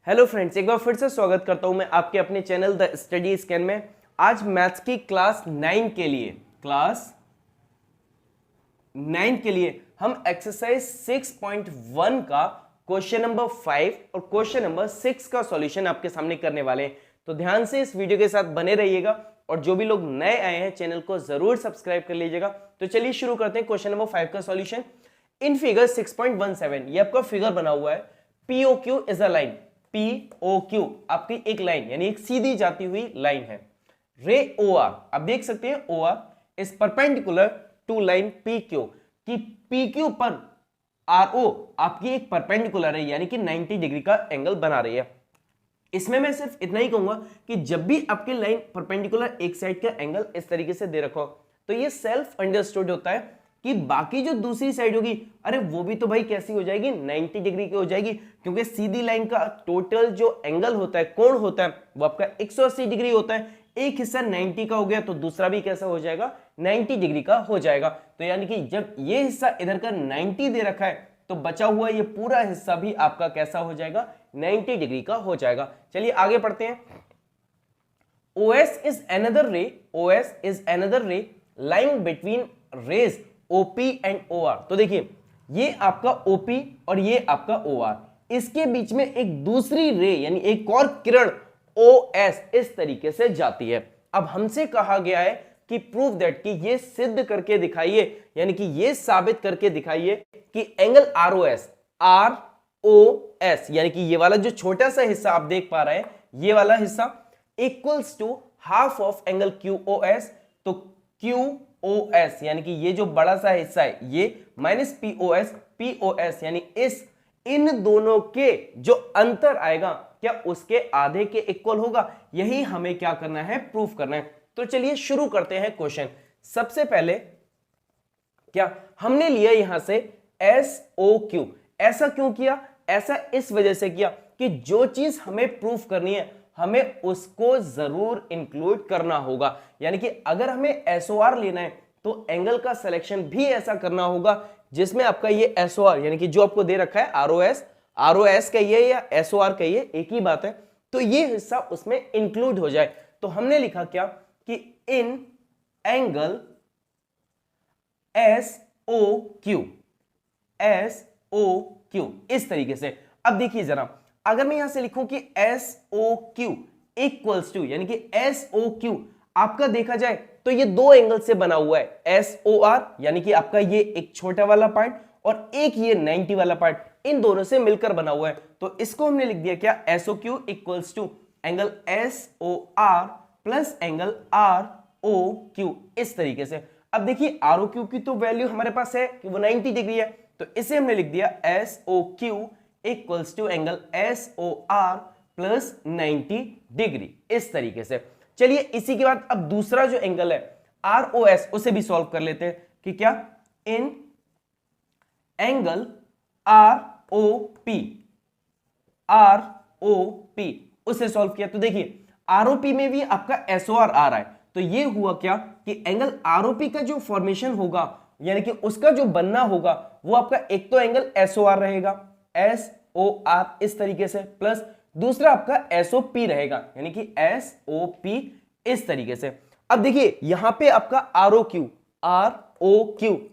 Hello friends, एक बार फिर से स्वागत करता हूं मैं आपके अपने चैनल द स्टडी स्कैन में। आज मैथ्स की क्लास 9 के लिए हम एक्सरसाइज 6.1 का क्वेश्चन नंबर 5 और क्वेश्चन नंबर 6 का सॉल्यूशन आपके सामने करने वाले हैं। तो ध्यान से इस वीडियो के साथ बने रहिएगा और जो भी लोग नए आए हैं चैनल को जरूर सब्सक्राइब कर लीजिएगा। तो चलिए शुरू करते हैं क्वेश्चन नंबर 5 का सॉल्यूशन। इन फिगर 6.17 ये आपका फिगर बना हुआ है। POQ is a line. POQ आपकी एक लाइन यानी एक सीधी जाती हुई लाइन है। रे OR आप देख सकते हैं OR is perpendicular to line PQ कि PQ पर RO आपकी एक परपेंडिकुलर है यानी कि 90 डिग्री का एंगल बना रही है। इसमें मैं सिर्फ इतना ही कहूंगा कि जब भी आपकी लाइन परपेंडिकुलर एक साइड का एंगल इस तरीके से दे रखो तो ये सेल्फ अंडरस्टूड होता है कि बाकी जो दूसरी साइड होगी अरे वो भी तो भाई कैसी हो जाएगी, 90 डिग्री की हो जाएगी, क्योंकि सीधी लाइन का टोटल जो एंगल होता है, कोण होता है, वो आपका 180 डिग्री होता है। एक हिस्सा 90 का हो गया तो दूसरा भी कैसा हो जाएगा, 90 डिग्री का हो जाएगा। तो यानी कि जब ये हिस्सा इधर का 90 दे रखा है तो बचा हुआ ये पूरा हिस्सा भी आपका कैसा हो जाएगा, 90 डिग्री का हो जाएगा। चलिए आगे पढ़ते हैं। OS is another ray lying between rays OP and OR। तो देखिए ये आपका OP और ये आपका OR, इसके बीच में एक दूसरी रे यानी एक और किरण OS इस तरीके से जाती है। अब हमसे कहा गया है कि प्रूव दैट, कि ये सिद्ध करके दिखाइए यानी कि ये साबित करके दिखाइए कि एंगल ROS यानी कि ये वाला जो छोटा सा हिस्सा आप देख पा रहे हैं, ये वाला हिस्सा equals to half of angle QOS। तो QOS यानी कि ये जो बड़ा सा हिस्सा है ये माइनस POS यानी इन दोनों के जो अंतर आएगा क्या उसके आधे के इक्वल होगा। यही हमें क्या करना है, प्रूफ करना है। तो चलिए शुरू करते हैं क्वेश्चन। सबसे पहले क्या हमने लिया यहां से SOQ। ऐसा क्यों किया? ऐसा इस वजह से किया कि जो चीज हमें प्रूफ करनी है हमें उसको जरूर इंक्लूड करना होगा। यानी कि अगर हमें SOR लेना है तो एंगल का सिलेक्शन भी ऐसा करना होगा जिसमें आपका ये SOR यानी कि जो आपको दे रखा है ROS कहिए या SOR कहिए, एक ही बात है, तो ये हिस्सा उसमें इंक्लूड हो जाए। तो हमने लिखा क्या कि इन एंगल SOQ इस तरीके से। अब देखिए जरा, अगर मैं यहां से लिखूं कि SOQ इक्वल्स टू यानी कि SOQ आपका देखा जाए तो ये दो एंगल से बना हुआ है। SOR यानी कि आपका ये एक छोटा वाला पार्ट और एक ये 90 वाला पार्ट, इन दोनों से मिलकर बना हुआ है। तो इसको हमने लिख दिया क्या, SOQ equals to angle SOR plus angle ROQ इस तरीके से। अब देखिए ROQ की तो वैल्यू हमारे पास है कि वो 90 डिग्री है, तो इसे हमने लिख दिया SOQ equals to angle SOR plus 90 degree इस तरीके से। चलिए इसी के बाद अब दूसरा जो एंगल है ROS उसे भी सॉल्व कर लेते हैं कि क्या इन एंगल ROP उसे सॉल्व किया। तो देखिए ROP में भी आपका SOR आ रहा है, तो ये हुआ क्या कि एंगल ROP का जो फॉर्मेशन होगा यानी कि उसका जो बनना होगा वो आपका एक तो एंगल SOR रहेगा, SOR इस तरीके से, प्लस दूसरा आपका SOP रहेगा यानी कि SOP इस तरीके से। अब देखिए यहां पे आपका ROQ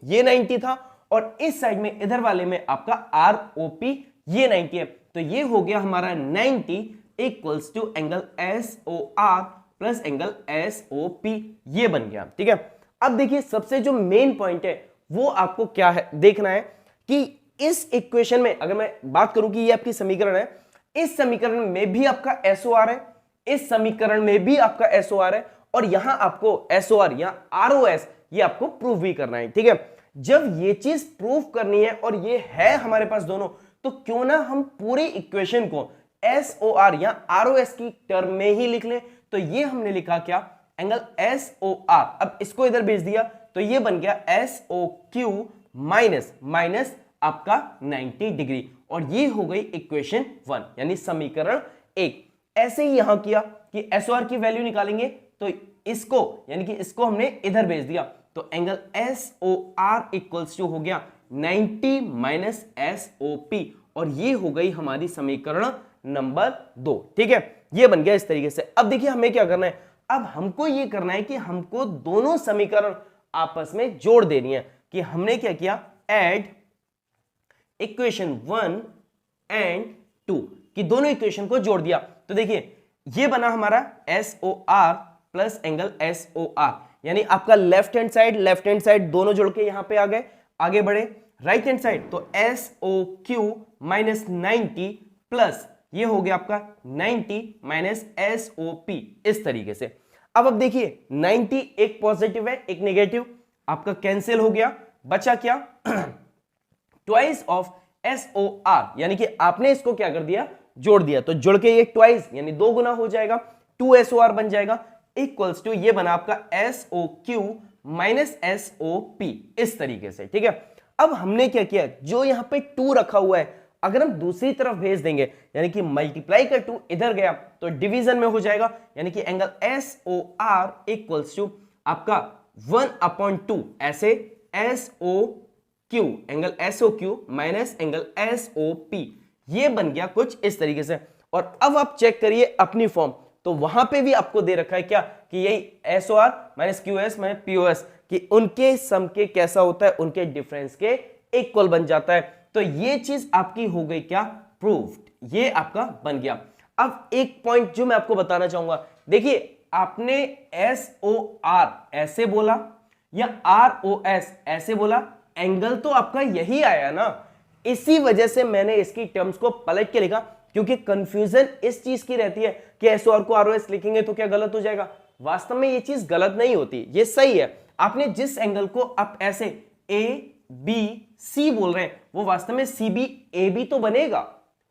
ये 90 था और इस साइड में इधर वाले में आपका ROP ये 90 है, तो ये हो गया हमारा 90 equals to angle SOR plus angle SOP, ये बन गया। ठीक है, अब देखिए सबसे जो मेन पॉइंट है वो आपको क्या है देखना है कि इस इक्वेशन में अगर मैं बात करूं कि ये आपकी समीकरण है, इस समीकरण में भी आपका SOR है, इस समीकरण में भी आपका SOR है और यहां आपको SOR या ROS ये आपको प्रूव भी करना है। ठीक है, जब ये चीज प्रूव करनी है और ये है हमारे पास दोनों, तो क्यों ना हम पूरी इक्वेशन को SOR या ROS की टर्म में ही लिख लें। तो ये हमने लिखा क्या, एंगल SOR, अब इसको इधर भेज दिया तो ये बन गया SOQ माइनस आपका 90 डिग्री और ये हो गई इक्वेशन 1 यानी समीकरण 1। ऐसे ही यहां किया कि SOR की वैल्यू निकालेंगे तो इसको यानी कि इसको हमने इधर भेज दिया, तो एंगल SOR इक्वल्स टू हो गया 90 माइनस SOP और ये हो गई हमारी समीकरण नंबर 2। ठीक है, ये बन गया इस तरीके से। अब देखिए हमें क्या करना है, अब हमको ये करना है कि हमको दोनों समीकरण आपस में जोड़ देनी है। कि हमने क्या किया, ऐड इक्वेशन 1 एंड 2 कि दोनों इक्वेशन को जोड़ दिया। तो देखिए ये बना हमारा SOR प्लस एंगल SOR, यानी आपका लेफ्ट हैंड साइड दोनों जोड़ के यहां पे आ गए। आगे बढ़े राइट हैंड साइड, तो SOQ माइनस 90 प्लस ये हो गया आपका 90 माइनस SOP, इस तरीके से। अब देखिए 90 एक पॉजिटिव है एक नेगेटिव, आपका कैंसिल हो गया, बचा क्या ट्वाइस ऑफ SOR, यानी कि आपने इसको क्या कर दिया, जोड़ दिया। तो जोड़ के ये ट्वाइस यानी 2 गुना हो जाएगा, 2 SOR बन जाएगा, इक्वल्स टू ये बना आपका SOQ माइनस SOP, इस तरीके से। ठीक है, अब हमने क्या किया, जो यहां पे 2 रखा हुआ है अगर हम दूसरी तरफ भेज देंगे, यानी कि मल्टीप्लाई का 2 इधर गया तो डिवीजन में हो जाएगा, यानी कि एंगल SOR इक्वल्स टू आपका 1/2 ऐसे SOQ, angle SOQ minus angle SOP, ये बन गया कुछ इस तरीके से। और अब आप चेक करिए अपनी फॉर्म, तो वहां पे भी आपको दे रखा है क्या कि यही SOR minus QS minus POS कि उनके सम के कैसा होता है, उनके डिफरेंस के इक्वल बन जाता है। तो ये चीज आपकी हो गई क्या, प्रूव्ड, ये आपका बन गया। अब एक पॉइंट जो मैं आपको बताना चाहूंगा, देखिए आपने SOR ऐसे बोला या ROS ऐसे बोला, एंगल तो आपका यही आया ना, इसी वजह से मैंने इसकी टर्म्स को पलट के लिखा, क्योंकि कंफ्यूजन इस चीज की रहती है कि SOR को ROS लिखेंगे तो क्या गलत हो जाएगा। वास्तव में ये चीज गलत नहीं होती, ये सही है। आपने जिस एंगल को आप ऐसे ABC बोल रहे हैं, वो वास्तव में CBAB तो बनेगा,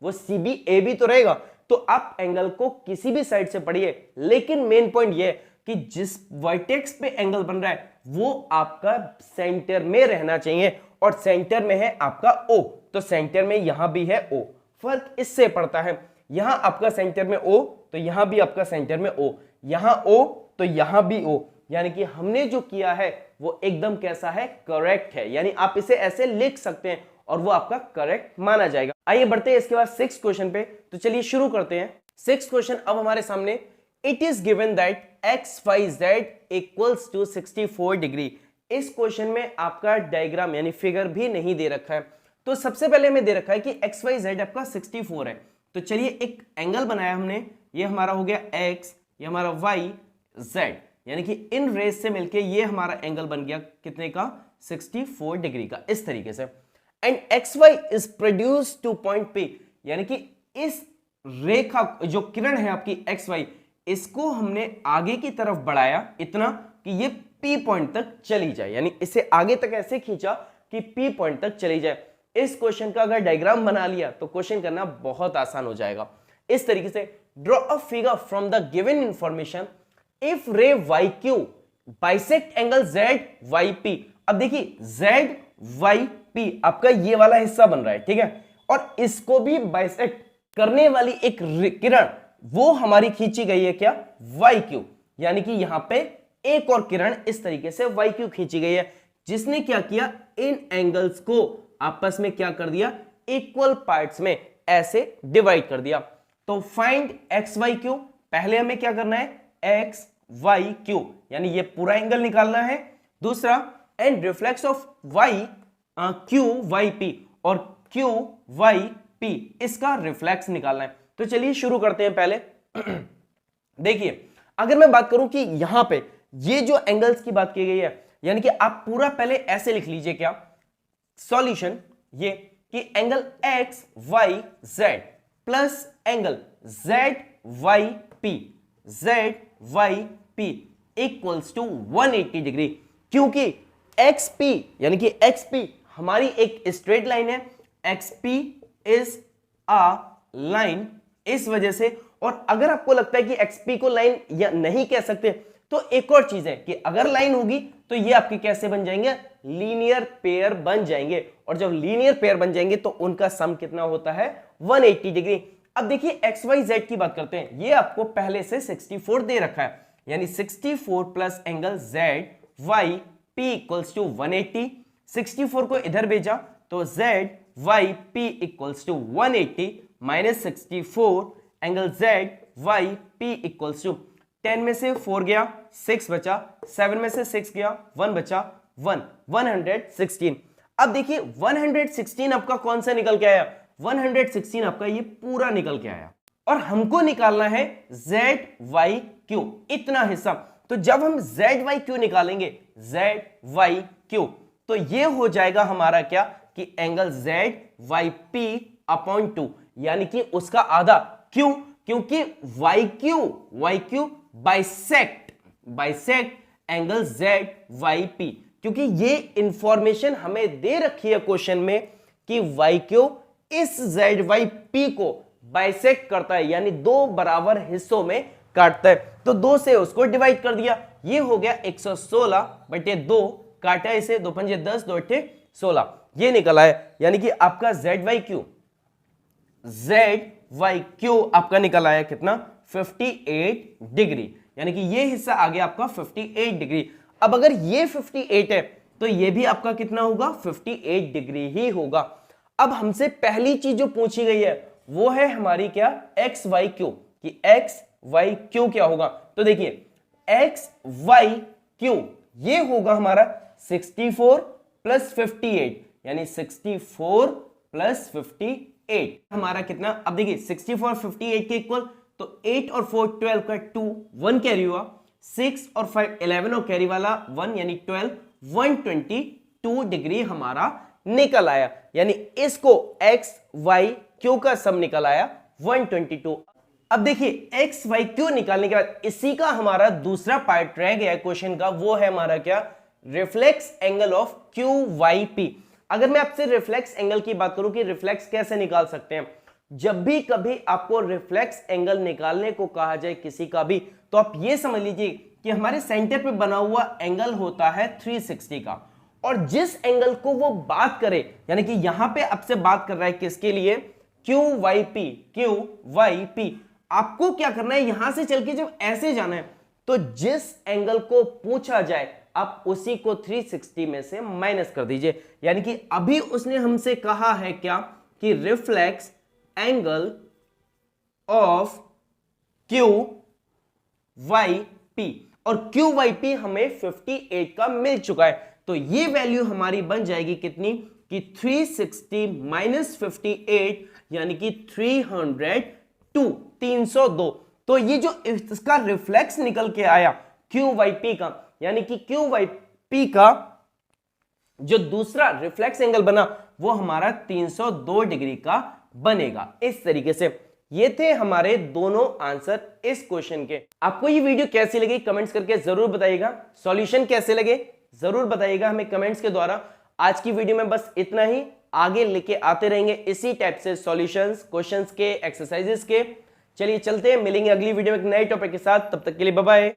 वो CBAB तो रहेगा। तो आप एंगल को किसी भी साइड से पढ़िए, लेकिन मेन पॉइंट ये है कि जिस वर्टेक्स पे एंगल बन रहा है वो आपका सेंटर में रहना चाहिए, और सेंटर में है आपका O, तो सेंटर में यहां भी है O। फर्क इससे पड़ता है, यहां आपका सेंटर में O तो यहां भी आपका सेंटर में O, यहां O तो यहां भी O, यानी कि हमने जो किया है वो एकदम कैसा है, करेक्ट है। यानी आप इसे ऐसे लिख सकते हैं और वो आपका करेक्ट माना जाएगा। आइए बढ़ते हैं इसके बाद 6th क्वेश्चन पे। तो चलिए शुरू करते हैं 6th क्वेश्चन। अब हमारे सामने it is given that XYZ equals to 64 degree. इस क्वेश्चन में आपका डायग्राम यानी फिगर भी नहीं दे रखा है। तो सबसे पहले हमें दे रखा है कि XYZ आपका 64 है। तो चलिए एक एंगल बनाया हमने, ये हमारा हो गया X, ये हमारा Y, Z, यानी कि इन रेस से मिलके ये हमारा एंगल बन गया कितने का, 64 डिग्री का, इस तरीके से। And XY is produce two point P, यानी कि इस रेखा जो किरण है आपकी XY, इसको हमने आगे की तरफ बढ़ाया इतना कि ये P पॉइंट तक चली जाए, यानी इसे आगे तक ऐसे खींचा कि P पॉइंट तक चली जाए। इस क्वेश्चन का अगर डायग्राम बना लिया तो क्वेश्चन करना बहुत आसान हो जाएगा। इस तरीके से draw a figure from the given information if रे YQ बाइसेक्ट एंगल ZYP। अब देखिए ZYP आपका ये वाला हिस्सा बन रहा है, ठीक है, और इसको भी बाइसेक्ट करने वाली एक किरण वो हमारी खींची गई है क्या, YQ, यानी कि यहां पे एक और किरण इस तरीके से YQ खींची गई है, जिसने क्या किया, इन एंगल्स को आपस में क्या कर दिया, इक्वल पार्ट्स में ऐसे डिवाइड कर दिया। तो फाइंड XYQ, पहले हमें क्या करना है, XYQ, यानी ये पूरा एंगल निकालना है। दूसरा एंड रिफ्लेक्स ऑफ QYP और QYP, इसका रिफ्लेक्स निकालना है। तो चलिए शुरू करते हैं पहले। देखिए अगर मैं बात करूं कि यहां पे ये जो एंगल्स की बात की गई है, यानी कि आप पूरा पहले ऐसे लिख लीजिए क्या, सॉल्यूशन ये कि angle XYZ plus angle ZYP equals to 180 degree, क्योंकि XP यानी कि XP हमारी एक स्ट्रेट लाइन है, XP इज अ लाइन, इस वजह से। और अगर आपको लगता है कि XP को लाइन या नहीं कह सकते, तो एक और चीज है कि अगर लाइन होगी तो ये आपके कैसे बन जाएंगे, लीनियर पेयर बन जाएंगे, और जब लीनियर पेयर बन जाएंगे तो उनका सम कितना होता है, 180 डिग्री। अब देखिए XYZ की बात करते हैं, ये आपको पहले से 64 दे रखा है, यानी 64 plus angle ZYP equals to 180। 64 को इधर भेजा तो ZYP equals to 180 -64 angle ZYP equals to 10 में से 4 गया 6 बचा, 7 में से 6 गया 1 बचा 116। अब देखिए 116 आपका कौन सा निकल के आया, 116 आपका ये पूरा निकल के आया और हमको निकालना है ZYQ इतना हिस्सा। तो जब हम ZYQ निकालेंगे ZYQ तो ये हो जाएगा हमारा क्या कि एंगल ZYP अपॉन 2 यानी कि उसका आधा। क्यों? क्योंकि YQ बाइसेक्ट एंगल ZYP, क्योंकि ये इंफॉर्मेशन हमें दे रखी है क्वेश्चन में कि YQ इस ZYP को बाइसेक्ट करता है यानी दो बराबर हिस्सों में काटता है। तो 2 से उसको डिवाइड कर दिया, ये हो गया 116/2, काटा इसे 2 पंजे 10 2 अट्ठे 16, ये निकला है यानी कि आपका ZYQ आपका निकल आया कितना 58 डिग्री, यानी कि ये हिस्सा आ गया आपका 58 डिग्री। अब अगर ये 58 है तो ये भी आपका कितना होगा 58 डिग्री ही होगा। अब हमसे पहली चीज जो पूछी गई है वो है हमारी क्या XYQ कि XYQ क्या होगा। तो देखिए XYQ ये होगा हमारा 64 प्लस 58 यानी 64 प्लस 58 हमारा कितना। अब देखिए 64 58 के इक्वल, तो 8 और 4 12 का 2 1 कैरी हुआ, 6 और 5 11 और कैरी वाला 1 यानी 12 122 डिग्री हमारा निकल आया, यानी इसको XYQ का सम निकल आया 122। अब देखिए XYQ निकालने के बाद इसी का हमारा दूसरा पार्ट रह गया क्वेश्चन का, वो है हमारा क्या रिफ्लेक्स एंगल ऑफ QYP। अगर मैं आपसे रिफ्लेक्स एंगल की बात करूं कि रिफ्लेक्स कैसे निकाल सकते हैं, जब भी कभी आपको रिफ्लेक्स एंगल निकालने को कहा जाए किसी का भी, तो आप ये समझ लीजिए कि हमारे सेंटर पे बना हुआ एंगल होता है 360 का, और जिस एंगल को वो बात करे यानी कि यहां पे आपसे बात कर रहा है किसके लिए QYP, आपको क्या करना है यहां से चल के जब ऐसे जाना है तो जिस एंगल को पूछा जाए आप उसी को 360 में से माइनस कर दीजिए। यानी कि अभी उसने हमसे कहा है क्या कि रिफ्लेक्स एंगल ऑफ QYP, और QYP हमें 58 का मिल चुका है, तो ये वैल्यू हमारी बन जाएगी कितनी कि 360 माइनस 58 यानी कि 302। तो ये जो इसका रिफ्लेक्स निकल के आया QYP का, यानी कि QYP का जो दूसरा रिफ्लेक्स एंगल बना वो हमारा 302 डिग्री का बनेगा। इस तरीके से ये थे हमारे दोनों आंसर इस क्वेश्चन के। आपको ये वीडियो कैसी लगी कमेंट्स करके जरूर बताइएगा, सॉल्यूशन कैसे लगे जरूर बताइएगा हमें कमेंट्स के द्वारा। आज की वीडियो में बस इतना ही, आगे लेके आते रहेंगे इसी टाइप से सॉल्यूशंस क्वेश्चंस के एक्सरसाइजेस के। चलिए चलते हैं, मिलेंगे अगली वीडियो में एक नए टॉपिक के साथ, तब तक के लिए बाय बाय।